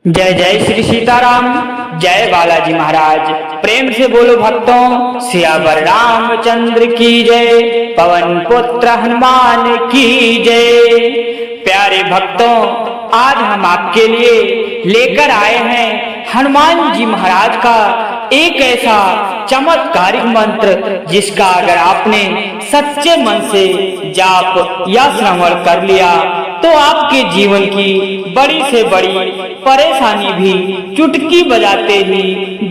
जय जय श्री सीताराम, जय बालाजी महाराज। प्रेम से बोलो भक्तों, सियावर रामचंद्र की जय, पवन पुत्र हनुमान की जय। प्यारे भक्तों, आज हम आपके लिए लेकर आए हैं हनुमान जी महाराज का एक ऐसा चमत्कारिक मंत्र जिसका अगर आपने सच्चे मन से जाप या श्रवण कर लिया तो आपके जीवन की बड़ी से बड़ी परेशानी भी चुटकी बजाते ही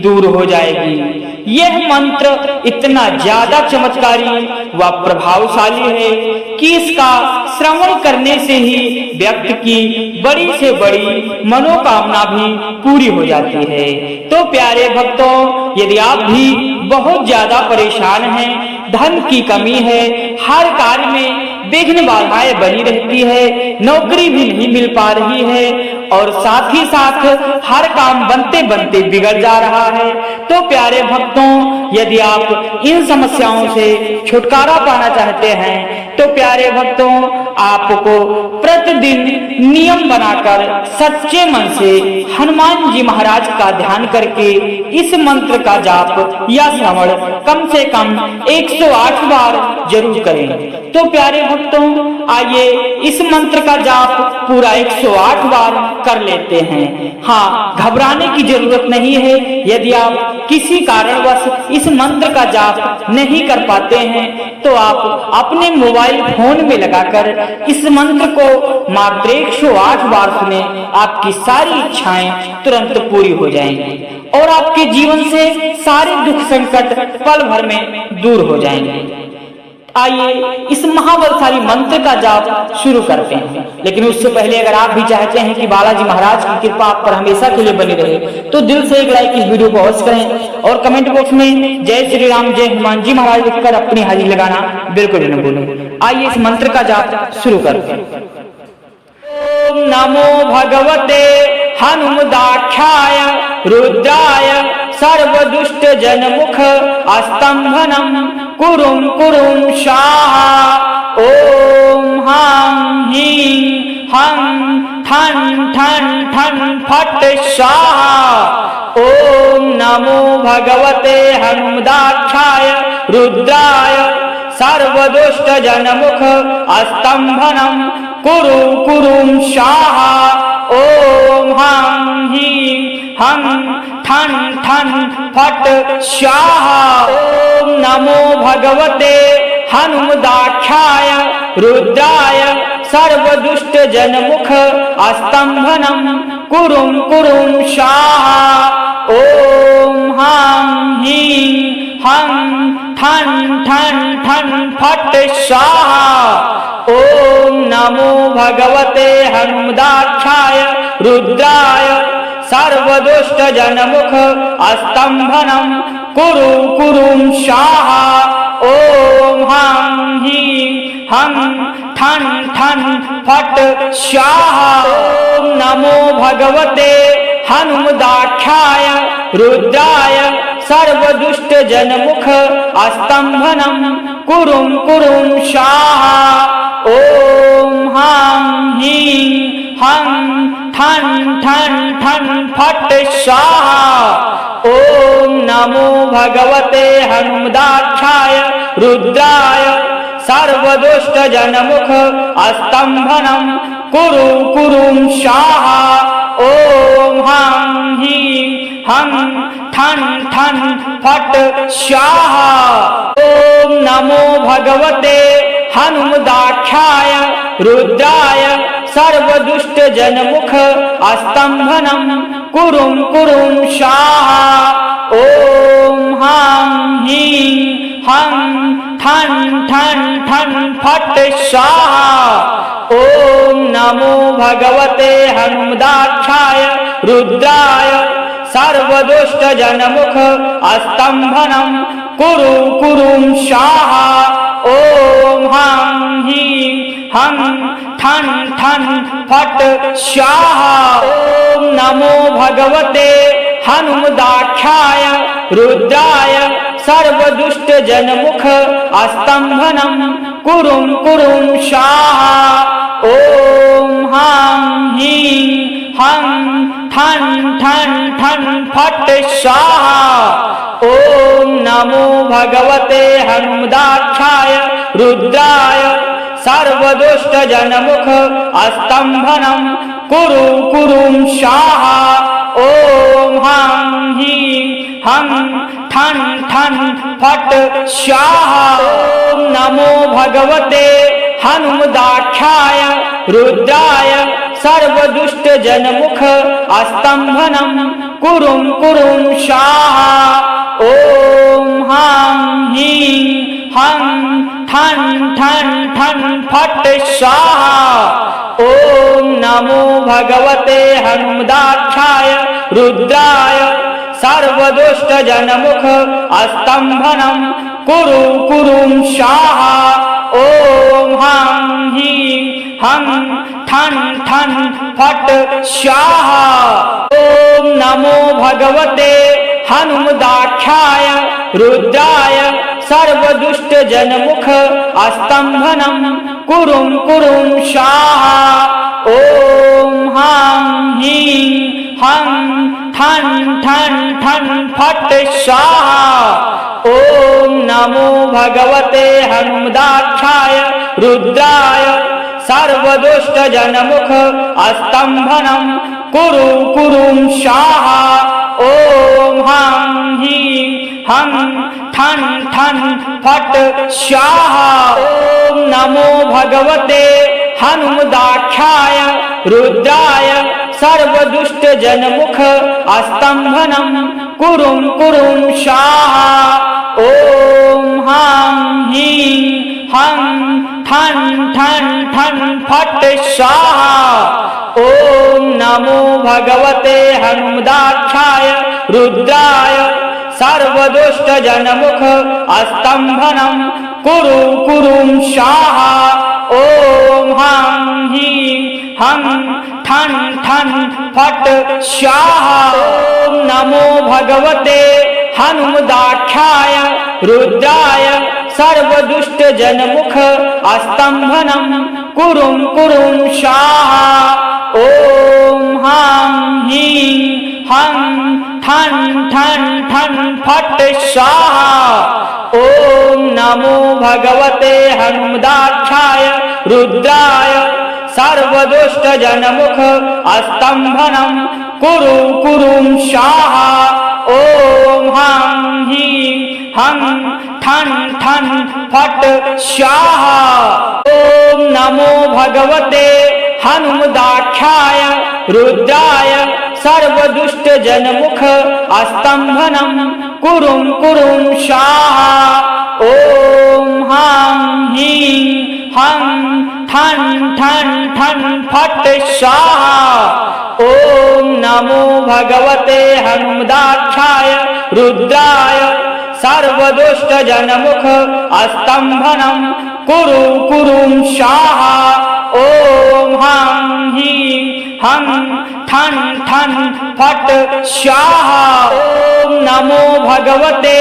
दूर हो जाएगी। यह मंत्र इतना ज्यादा चमत्कारी व प्रभावशाली है कि इसका श्रवण करने से ही व्यक्ति की बड़ी से बड़ी मनोकामना भी पूरी हो जाती है। तो प्यारे भक्तों, यदि आप भी बहुत ज्यादा परेशान हैं, धन की कमी है, हर कार्य में विघ्न बाधाएं बनी रहती है, नौकरी भी नहीं मिल पा रही है और साथ ही साथ हर काम बनते बनते बिगड़ जा रहा है, तो प्यारे भक्तों, यदि आप इन समस्याओं से छुटकारा पाना चाहते हैं तो प्यारे भक्तों, आपको प्रतिदिन नियम बनाकर सच्चे मन से हनुमान जी महाराज का ध्यान करके इस मंत्र का जाप या श्रवण कम से कम 108 बार जरूर करें। तो प्यारे भक्तों, आइए इस मंत्र का जाप पूरा 108 बार कर लेते हैं। हाँ, घबराने की जरूरत नहीं है। यदि आप किसी कारणवश इस मंत्र का जाप नहीं कर पाते हैं तो आप अपने मोबाइल फोन में लगाकर इस मंत्र को मात्र 108 बार सुने, आपकी सारी इच्छाएं तुरंत पूरी हो जाएंगी और आपके जीवन से सारे दुख संकट पल भर में दूर हो जाएंगे। आइए इस महाबलशाली मंत्र का जाप शुरू करते हैं, लेकिन उससे पहले अगर आप भी चाहते हैं कि बालाजी महाराज की कृपा आप पर हमेशा के लिए बनी रहे तो दिल से एक लाइक इस वीडियो को अवश्य करें और कमेंट बॉक्स में जय श्री राम, जय हनुमान जी महाराज लिखकर अपनी हाजिरी लगाना बिल्कुल न भूलें। आइए इस मंत्र का जाप शुरू करते हैं। ओम नमो भगवते हनुमदाख्याय रुद्राय सर्वदुष्ट जनमुख स्तंभनम कुरुम कुरुम स्वाहा। ओम हम ह्रीं हम ठन ठन ठन फट स्वाहा। ओम नमो भगवते हनुमदाख्याय रुद्राय सर्वदुष्ट जनमुख स्तंभनम कुरु कुरुम स्वाहा। ओम हम ह्रीं हम ठन ठन फट स्वाहा। ओम नमो भगवते हनुमदाख्याय रुद्राय सर्वदुष्ट जनमुख स्तंभनम कुरुम कुरुम स्वाहा। ओम हम ह्रीं हम ठन ठन ठन फट स्वाहा। ओम नमो भगवते हनुमदाख्याय रुद्राय सर्वदुष्ट जनमुख स्तंभनम कुरु कुरुम स्वाहा। ओम हम ह्रीं हम ठन ठन फट स्वाहा। ओम नमो भगवते हनुमदाख्याय रुद्राय सर्वदुष्ट जनमुख स्तंभनम कुरुम कुरुम स्वाहा। ओम हम ह्रीं हम ठन ठन ठन फट स्वाहा। ओम नमो भगवते हनुमदाख्याय रुद्राय सर्वदुष्ट जनमुख स्तंभनम कुरु कुरुम स्वाहा। ओम हम ह्रीं हम ठन ठन फट स्वाहा। ओम नमो भगवते हनुमदाख्याय रुद्राय सर्वदुष्ट जनमुख स्तंभनम कुरुम कुरुम स्वाहा। ओम हम ह्रीं हम ठन ठन ठन फट स्वाहा। ओम नमो भगवते हनुमदाख्याय रुद्राय सर्वदुष्ट जनमुख स्तंभनम कुरु कुरुम स्वाहा। ओम हम ह्रीं हम ठन ठन फट स्वाहा। ओम नमो भगवते हनुमदाख्याय रुद्राय सर्वदुष्ट जनमुख स्तंभनम कुरुम कुरुम स्वाहा। ओम हम ह्रीं हम ठन ठन ठन फट स्वाहा। ओम नमो भगवते हनुमदाक्षाय रुद्राय सर्वदुष्ट जनमुख स्तंभनं कुरु कुरुं स्वाहा। ओम हं ह्रीं हं ठन ठन फट स्वाहा। ओम नमो भगवते हनुमदाक्षाय रुद्राय सर्वदुष्ट जनमुख स्तंभनं कुरुं कुरुं स्वाहा। ओम हं ह्रीं हं ठन ठन ठन फट स्वाहा। ओम नमो भगवते हनुमदाक्षाय रुद्राय सर्वदुष्ट जनमुख स्तंभनं कुरु कुरुं स्वाहा। ओम हं ह्रीं हं ठन ठन फट स्वाहा। ओम नमो भगवते हनुमदाक्षाय रुद्राय सर्वदुष्ट जनमुख स्तंभनं कुरुं कुरुं स्वाहा। ओम हं ह्रीं हं ठन ठन ठन फट स्वाहा। ओम नमो भगवते हनुमदाक्षाय रुद्राय सर्वदुष्ट जनमुख स्तंभनं कुरु कुरुं स्वाहा। ओम हं ह्रीं हं ठन ठन फट स्वाहा। ओम नमो भगवते हनुमदाक्षाय रुद्राय सर्वदुष्ट जनमुख स्तंभनं कुरुं कुरुं स्वाहा। ओम हं ह्रीं हं ठन ठन ठन फट स्वाहा। ओम नमो भगवते हनुमदाक्षाय रुद्राय सर्वदुष्ट जनमुख स्तंभनं कुरु कुरुं स्वाहा। ओम हं ह्रीं हं ठन ठन फट स्वाहा। ओम नमो भगवते हनुमदाक्षाय रुद्राय सर्वदुष्ट जनमुख स्तंभनं कुरुं कुरुं स्वाहा। ओम हं ह्रीं हं ठन ठन ठन फट स्वाहा। ओम नमो भगवते हनुमदाक्षाय रुद्राय सर्वदुष्ट जनमुख स्तंभनं कुरु कुरुं स्वाहा। ओम हं ह्रीं हं ठन ठन फट स्वाहा। ओम नमो भगवते हनुमदाक्षाय रुद्राय सर्वदुष्ट जनमुख स्तंभनं कुरुं कुरुं स्वाहा। ओम हं ह्रीं हं ठन ठन ठन फट स्वाहा। ओम नमो भगवते हनुमदाक्षाय रुद्राय सर्वदुष्ट जनमुख स्तंभनं कुरु कुरुं स्वाहा। ओम हं ह्रीं हं ठन ठन फट स्वाहा। ओम नमो भगवते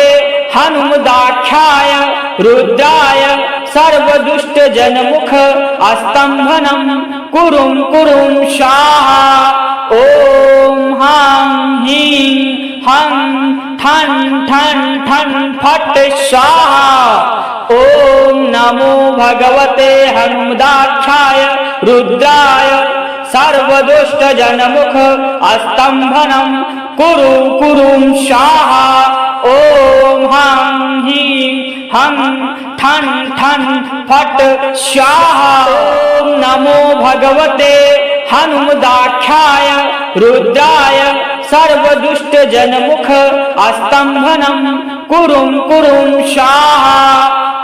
हनुमदाक्षाय रुद्राय सर्वदुष्ट जनमुख स्तंभनं कुरुं कुरुं स्वाहा। ओम हं ह्रीं हं ठन ठन ठन फट स्वाहा। ओम नमो भगवते हनुमदाक्षाय रुद्राय सर्वदुष्ट जनमुख स्तंभनं कुरु कुरुं स्वाहा। ओम हं ह्रीं हं ठन ठन फट स्वाहा। ओम नमो भगवते हनुमदाक्षाय रुद्राय सर्वदुष्ट जनमुख स्तंभनं कुरुं कुरुं स्वाहा।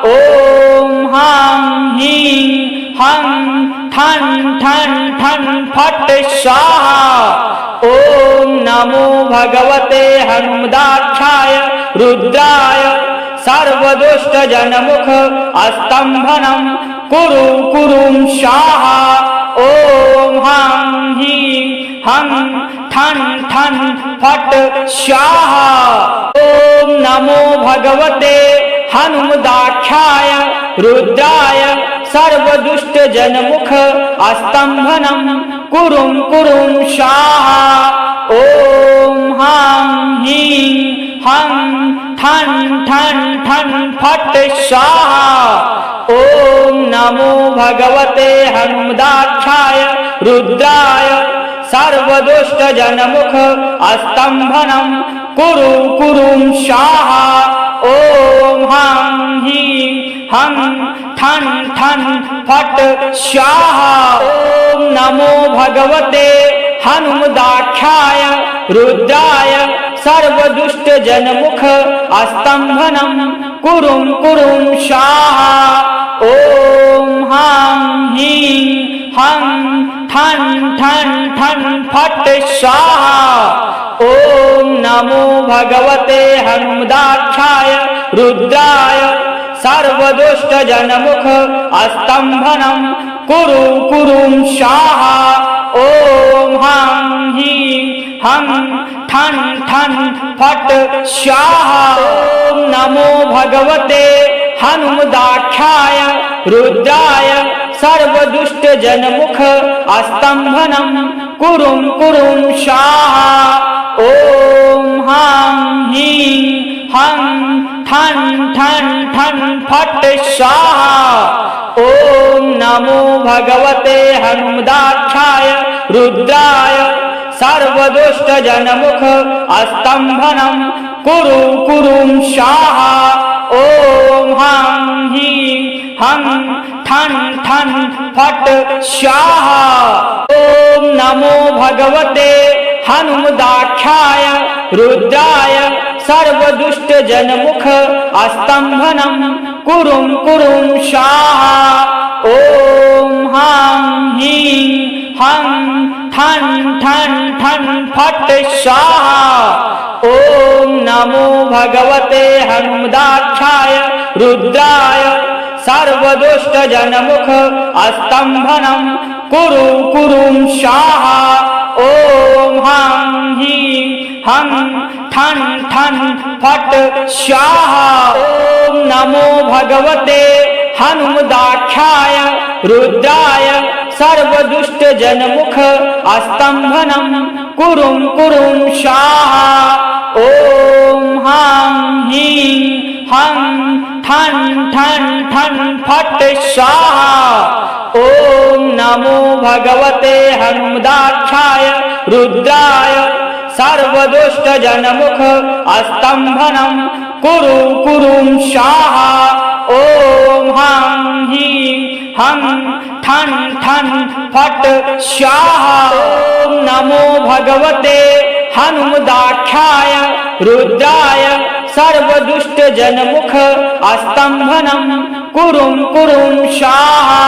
ओम हं ह्रीं हं ठन ठन ठन फट स्वाहा। ओम नमो भगवते हनुमदाक्षाय रुद्राय सर्वदुष्ट जनमुख स्तंभनं कुरु कुरुं स्वाहा। ओम हं ह्रीं हं ठन ठन फट स्वाहा। ओम नमो भगवते हनुमदाक्षाय रुद्राय सर्वदुष्ट जनमुख स्तंभनं कुरुं कुरुं स्वाहा। ओम ठन फट स्वाहा। ओम नमो भगवते हनुमदाक्षाय रुद्राय सर्वदुष्ट जनमुख स्तंभनं कुरु कुरुं स्वाहा। ओम हं ह्रीं हं ठन ठन फट स्वाहा। ओम नमो भगवते हनुमदाक्षाय रुद्राय सर्वदुष्ट जनमुख स्तंभनं कुरुं कुरुं स्वाहा। ओम हं ह्रीं हं ठन ठन ठन फट स्वाहा। ओम नमो भगवते हनुमदाक्षाय रुद्राय सर्वदुष्ट जनमुख स्तंभनं कुरु कुरुं स्वाहा। ओम हं ह्रीं हं ठन ठन फट स्वाहा। ओम नमो भगवते हनुमदाक्षाय रुद्राय सर्वदुष्ट जनमुख स्तंभनं कुरुं कुरुं स्वाहा। ओम हं ह्रीं हं ठन ठन ठन फट स्वाहा। ओम नमो भगवते हनुमदाक्षाय रुद्राय सर्वदुष्ट जनमुख स्तंभनं कुरु कुरुं स्वाहा। ओम हं ह्रीं हं ठन ठन फट स्वाहा। ओम नमो भगवते हनुमदाक्षाय रुद्राय सर्वदुष्ट जनमुख स्तंभनं कुरुं कुरुं स्वाहा। ओम हं ह्रीं हं ठन ठन ठन फट स्वाहा। ओम नमो भगवते हनुमदाक्षाय रुद्राय सर्वदुष्ट जनमुख स्तंभनं कुरु कुरुं स्वाहा। ओम हं ह्रीं हं ठन ठन फट स्वाहा। ओम नमो भगवते हनुमदाक्षाय रुद्राय सर्वदुष्ट जनमुख स्तंभनं कुरुं कुरुं स्वाहा। ओम हं ह्रीं हं ठन ठन ठन फट स्वाहा। ओम नमो भगवते हनुमदाक्षाय रुद्राय सर्वदुष्ट जनमुख स्तंभनं कुरु कुरुं स्वाहा। ओम हं ह्रीं हं ठन ठन फट स्वाहा। ओम नमो भगवते हनुमदाक्षाय रुद्राय सर्वदुष्ट जनमुख स्तंभनं कुरुं कुरुं स्वाहा।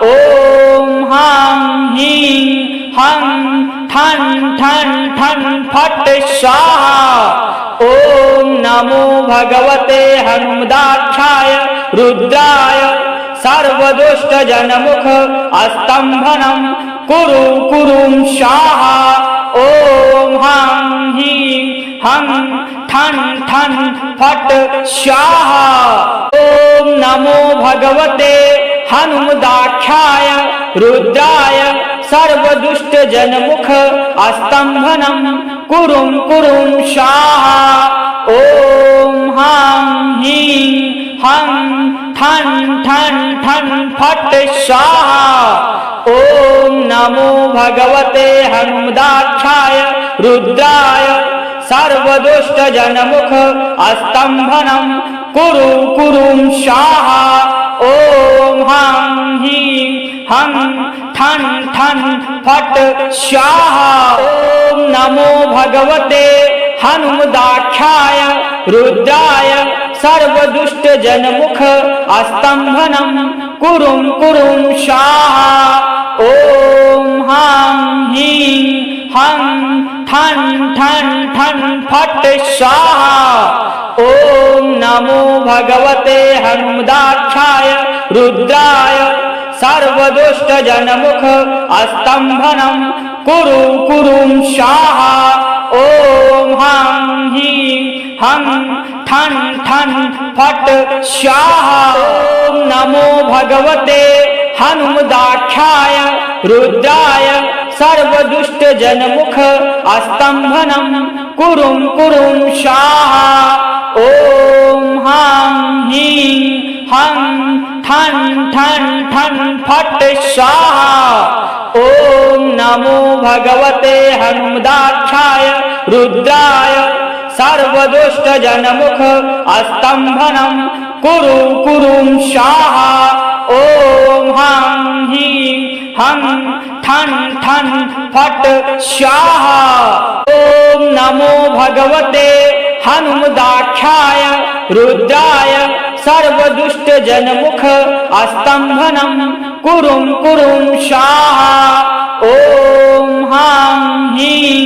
ओम हं ह्रीं हं ठन ठन ठन फट स्वाहा। ओम नमो भगवते हनुमदाक्षाय रुद्राय सर्वदुष्ट जनमुख स्तंभनं कुरु कुरुं स्वाहा। ओम हं ह्रीं हं ठन ठन फट स्वाहा। ओम नमो भगवते हनुमदाक्षाय रुद्राय सर्वदुष्ट जनमुख स्तंभनं कुरुं कुरुं स्वाहा। ओम हं ह्रीं हं ठन ठन ठन फट स्वाहा। ओम नमो भगवते हनुमदाक्षाय रुद्राय सर्वदुष्ट जनमुख स्तंभनं कुरु कुरुं स्वाहा। ओम हं ह्रीं हं ठन ठन फट स्वाहा। ओम नमो भगवते हनुमदाक्षाय रुद्राय सर्वदुष्ट जनमुख स्तंभनं कुरुं कुरुं स्वाहा। ओम हं ह्रीं हं ठन ठन ठन फट स्वाहा। ओम नमो भगवते हनुमदाक्षाय रुद्राय सर्वदुष्ट जनमुख स्तंभनं कुरु कुरुं स्वाहा। ओम हं ह्रीं हं ठन ठन फट स्वाहा। ओम नमो भगवते हनुमदाक्षाय रुद्राय सर्वदुष्ट जनमुख स्तंभनं कुरुं कुरुं स्वाहा। ओम हां हीं हं ठन ठन ठन फट स्वाहा। ओम नमो भगवते हनुमदाक्षाय रुद्राय सर्वदुष्ट जनमुख स्तंभनं कुरु कुरुं स्वाहा। ओम हां हीं हं ठन ठन फट स्वाहा। ओम नमो भगवते हनुमदाक्षाय रुद्राय सर्वदुष्ट जनमुख स्तंभनं कुरुं कुरुं स्वाहा। ओम हां हीं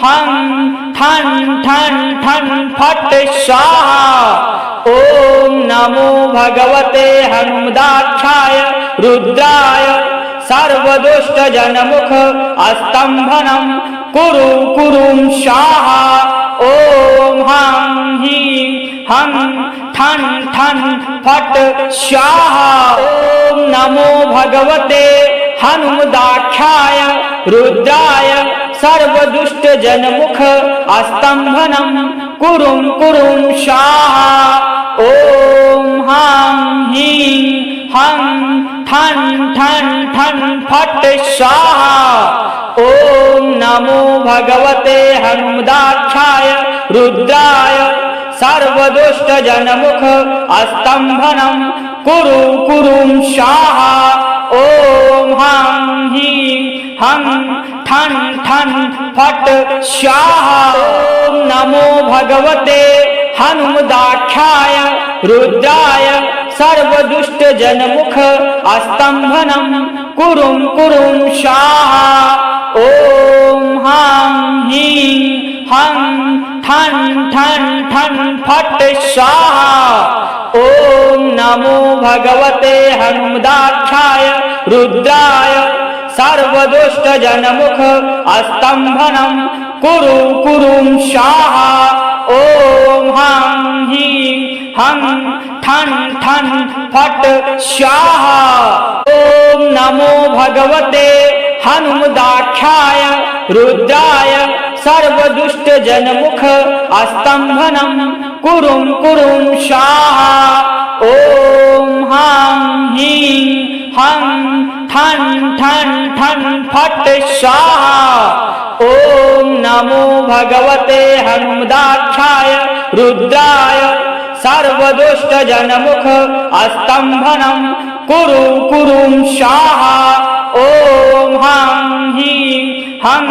हं ठन ठन ठन फट स्वाहा। ओम नमो भगवते हनुमदाक्षाय रुद्राय सर्वदुष्ट जनमुख स्तंभनं कुरु कुरुं स्वाहा। ओम हां हीं हं ठन ठन फट स्वाहा। ओम नमो भगवते हनुमदाक्षाय रुद्राय सर्वदुष्ट जनमुख स्तंभनं कुरुं कुरुं स्वाहा। ओम हां हीं हं ठन ठन ठन फट स्वाहा। ओम नमो भगवते हनुमदाक्षाय रुद्राय सर्वदुष्ट जनमुख स्तंभनं कुरु कुरुं स्वाहा। ओम हां हीं हं ठन ठन फट स्वाहा। ओम नमो भगवते हनुमदाक्षाय रुद्राय सर्वदुष्ट जनमुख स्तंभनं कुरुं कुरुं स्वाहा। ओम हां हीं हं ठन ठन ठन फट स्वाहा। ओम नमो भगवते हनुमदाक्षाय रुद्राय सर्वदुष्ट जनमुख स्तंभनं कुरु कुरुं स्वाहा। ओम हां हीं हं ठन ठन फट स्वाहा। ओम नमो भगवते हनुमदाक्षाय रुद्राय सर्वदुष्ट जनमुख स्तंभनं कुरुं कुरुं स्वाहा। ओम हां हीं हं ठन ठन ठन फट स्वाहा। ओम नमो भगवते हनुमदाक्षाय रुद्राय सर्वदुष्ट जनमुख स्तंभनं कुरु कुरुं स्वाहा। ओम हां हीं हं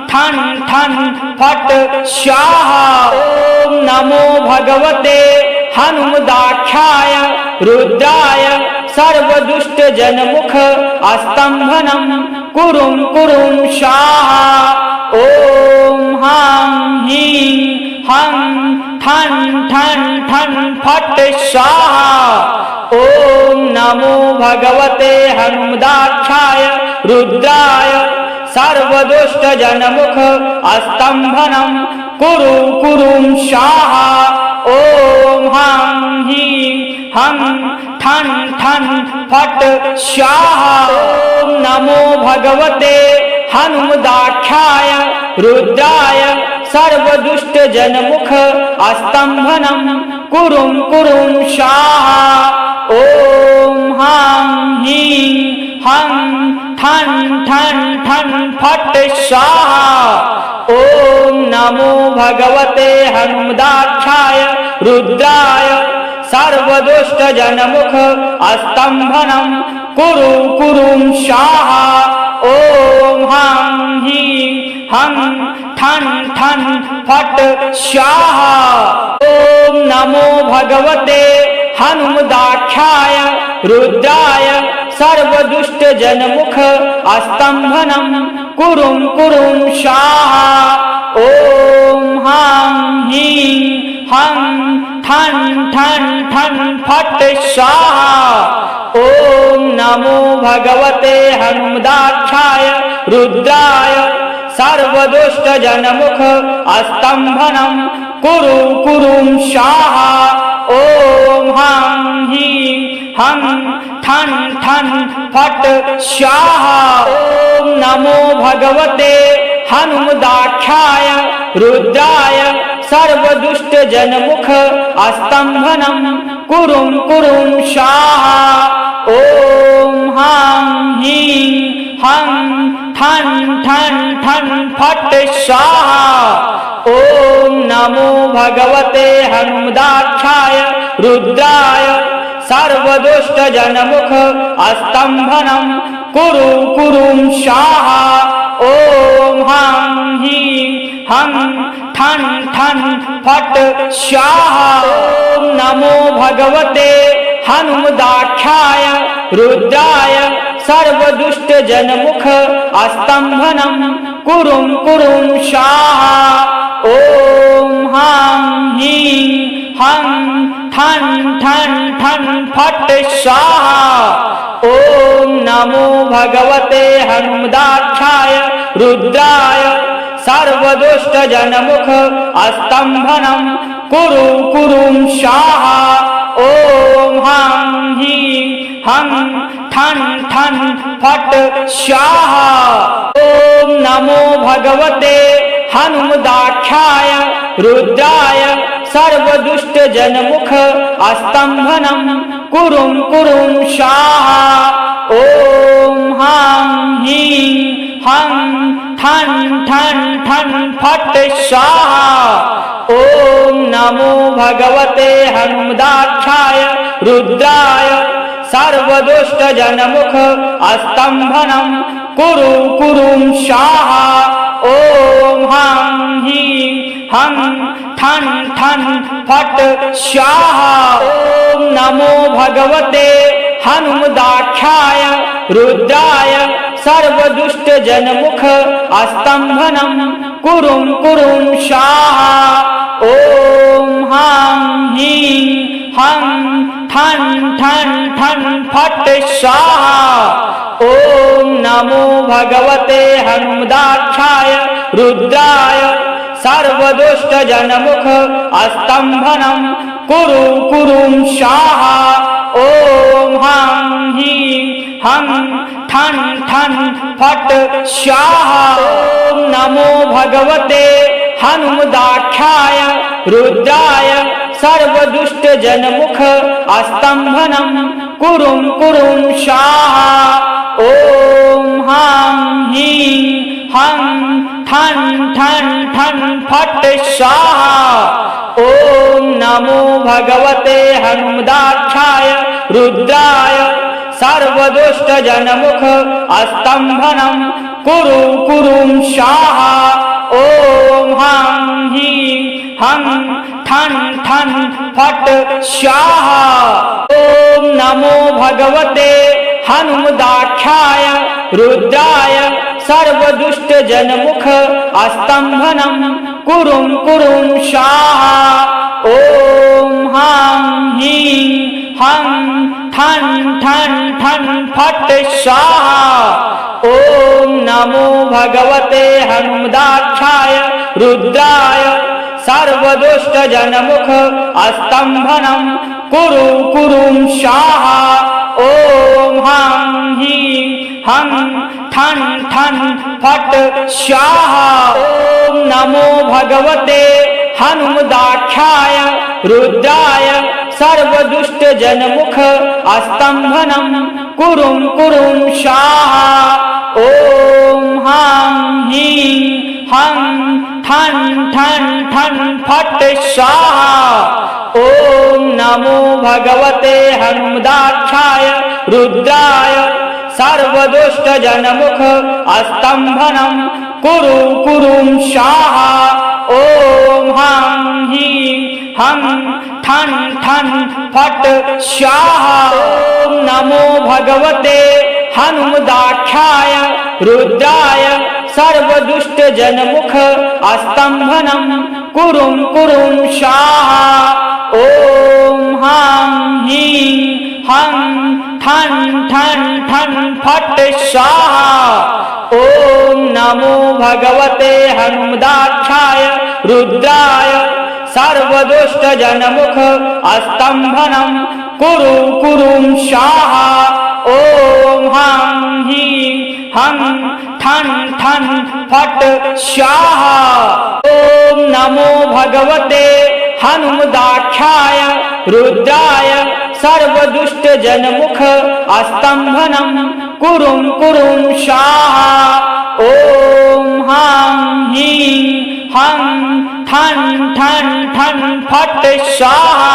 ठन ठन फट स्वाहा। ओम नमो भगवते हनुमदाक्षाय रुद्राय सर्वदुष्ट जनमुख स्तंभनं कुरुं कुरुं स्वाहा। ओम हां हीं हं ठन ठन ठन फट स्वाहा। ओम नमो भगवते हनुमदाक्षाय रुद्राय सर्वदुष्ट जनमुख स्तंभनं कुरु कुरुं स्वाहा। ओम हां हीं हं ठन ठन फट स्वाहा। ओम नमो भगवते हनुमदाक्षाय रुद्राय सर्वदुष्ट जनमुख स्तंभनं कुरुं कुरुं स्वाहा। ओम हां हीं हं ठन ठन ठन फट स्वाहा। ओम नमो भगवते हनुमदाक्षाय रुद्राय सर्वदुष्ट जनमुख स्तंभनं कुरु कुरुं स्वाहा। ओम हां हीं हं ठन ठन फट स्वाहा। ओम नमो भगवते हनुमदाक्षाय रुद्राय सर्वदुष्ट जनमुख स्तंभनं कुरुं कुरुं स्वाहा। ओम हां हीं हं ठन ठन ठन फट स्वाहा। ओम नमो भगवते हनुमदाक्षाय रुद्राय सर्वदुष्ट जनमुख स्तंभनं कुरु कुरुं स्वाहा। ओम हां हीं हं ठन ठन फट स्वाहा। ओम नमो भगवते हनुमदाक्षाय रुद्राय सर्वदुष्टजनमुख स्तम्भनं कुरुं कुरुं स्वाहा। ॐ ह्रां ह्रीं हं ठं ठं ठं फट् स्वाहा। ॐ नमो भगवते हनुमदाक्षाय रुद्राय सर्वदुष्टजनमुख स्तम्भनं कुरु कुरुं स्वाहा। ॐ ह्रां ह्रीं हं ठं ठं फट् स्वाहा। ॐ नमो भगवते हनुमदाक्षाय रुद्राय सर्वदुष्टजनमुख स्तम्भनं कुरुं कुरुं स्वाहा। ॐ ह्रां ह्रीं हं ठं ठं ठं फट् स्वाहा। ॐ नमो भगवते हनुमदाक्षाय रुद्राय सर्वदुष्टजनमुख स्तम्भनं कुरु कुरुं स्वाहा। ॐ ह्रां ह्रीं हं ठं ठं फट् स्वाहा। ॐ नमो भगवते हनुमदाक्षाय रुद्राय सर्वदुष्टजनमुख स्तम्भनं कुरुं कुरुं स्वाहा। ॐ ह्रां ह्रीं हं ठं ठं ठं फट् स्वाहा। ॐ नमो भगवते हनुमदाक्षाय रुद्राय सर्वदुष्टजनमुख स्तम्भनं कुरु कुरुं स्वाहा। ॐ ह्रां ह्रीं हं ठं ठं फट् स्वाहा। ॐ नमो भगवते हनुमदाक्षाय रुद्राय सर्वदुष्टजनमुख स्तम्भनं कुरुं कुरुं स्वाहा। ॐ ह्रां ह्रीं हं ठं ठं ठं फट् स्वाहा। ॐ नमो भगवते हनुमदाक्षाय रुद्राय सर्वदुष्टजनमुख स्तम्भनं कुरु कुरुं स्वाहा। ॐ ह्रां ह्रीं हं ठं ठं फट् स्वाहा। ॐ नमो भगवते हनुमदाक्षाय रुद्राय सर्वदुष्टजनमुख स्तम्भनं कुरुं कुरुं स्वाहा। ॐ ह्रां ह्रीं हं ठं ठं ठं फट् स्वाहा। ॐ नमो भगवते हनुमदाक्षाय रुद्राय सर्वदुष्टजनमुख स्तम्भनं कुरु कुरुं स्वाहा। ॐ ह्रां ह्रीं हं ठं ठं फट् स्वाहा। ॐ नमो भगवते हनुमदाक्षाय रुद्राय सर्वदुष्टजनमुख स्तम्भनं कुरुं कुरुं स्वाहा। ॐ ह्रां ह्रीं हं ठं ठं ठं फट् स्वाहा। ॐ नमो भगवते हनुमदाक्षाय रुद्राय सर्वदुष्टजनमुख स्तम्भनं कुरु कुरुं स्वाहा। ॐ ह्रां ह्रीं हं ठं ठं फट् स्वाहा। ॐ नमो भगवते हनुमदाक्षाय रुद्राय सर्वदुष्टजनमुख स्तम्भनं कुरुं कुरुं स्वाहा। ॐ ह्रां ह्रीं हं ठं ठं ठं फट् स्वाहा। ॐ नमो भगवते हनुमदाक्षाय रुद्राय सर्वदुष्टजनमुख स्तम्भनं कुरु कुरुं स्वाहा। ॐ ह्रां ह्रीं हं ठं ठं फट् स्वाहा। ॐ नमो भगवते हनुमदाक्षाय रुद्राय सर्वदुष्टजनमुख स्तम्भनं कुरुं कुरुं स्वाहा। ॐ ह्रां ह्रीं हं ठं ठं ठं फट् स्वाहा। ॐ नमो भगवते हनुमदाक्षाय रुद्राय सर्वदुष्टजनमुख स्तम्भनं कुरु कुरुं स्वाहा। ॐ ह्रां ह्रीं हं ठं ठं फट् स्वाहा। ॐ नमो भगवते भगवते हनुमदाख्याय रुद्राय सर्वदुष्टजनमुख स्तम्भनं कुरुं कुरुं स्वाहा। ॐ हां हीं हं ठं ठं ठं फट् स्वाहा।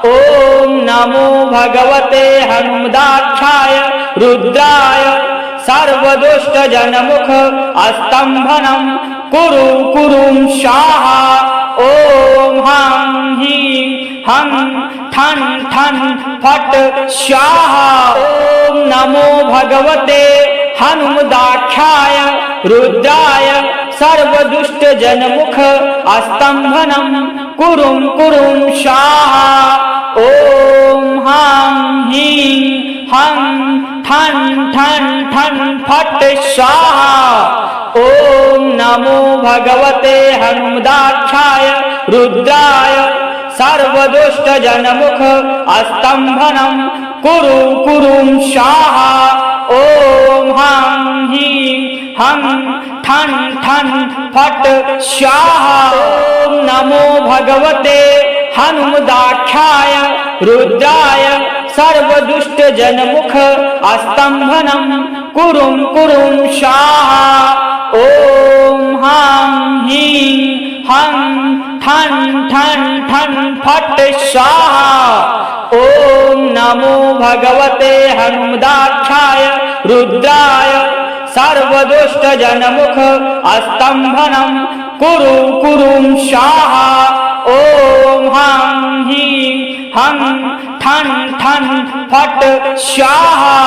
ॐ नमो भगवते हनुमदाख्याय रुद्राय सर्वदुष्टजनमुख स्तम्भनं कुरु कुरुं स्वाहा। ॐ हां हीं हं ठं ठं फट् स्वाहा। ॐ नमो भगवते हनुमदाख्याय रुद्राय सर्वदुष्टजनमुख स्तम्भनं कुरुं कुरुं स्वाहा। ॐ हां हीं हं ठं ठं ठं फट् स्वाहा। ॐ नमो भगवते हनुमदाख्याय रुद्राय सर्वदुष्टजनमुख स्तम्भनं कुरु कुरुं स्वाहा। ॐ हां हीं हं ठं ठं फट् स्वाहा। ॐ नमो भगवते हनुमदाख्याय रुद्राय सर्वदुष्टजनमुख स्तम्भनं कुरुं कुरुं स्वाहा। ॐ हां हीं हं ठं ठं ठं फट् स्वाहा। ॐ नमो भगवते हनुमदाख्याय रुद्राय सर्वदुष्टजनमुख स्तम्भनं कुरु कुरुं स्वाहा। ॐ हां हीं हं ठं ठं फट् स्वाहा।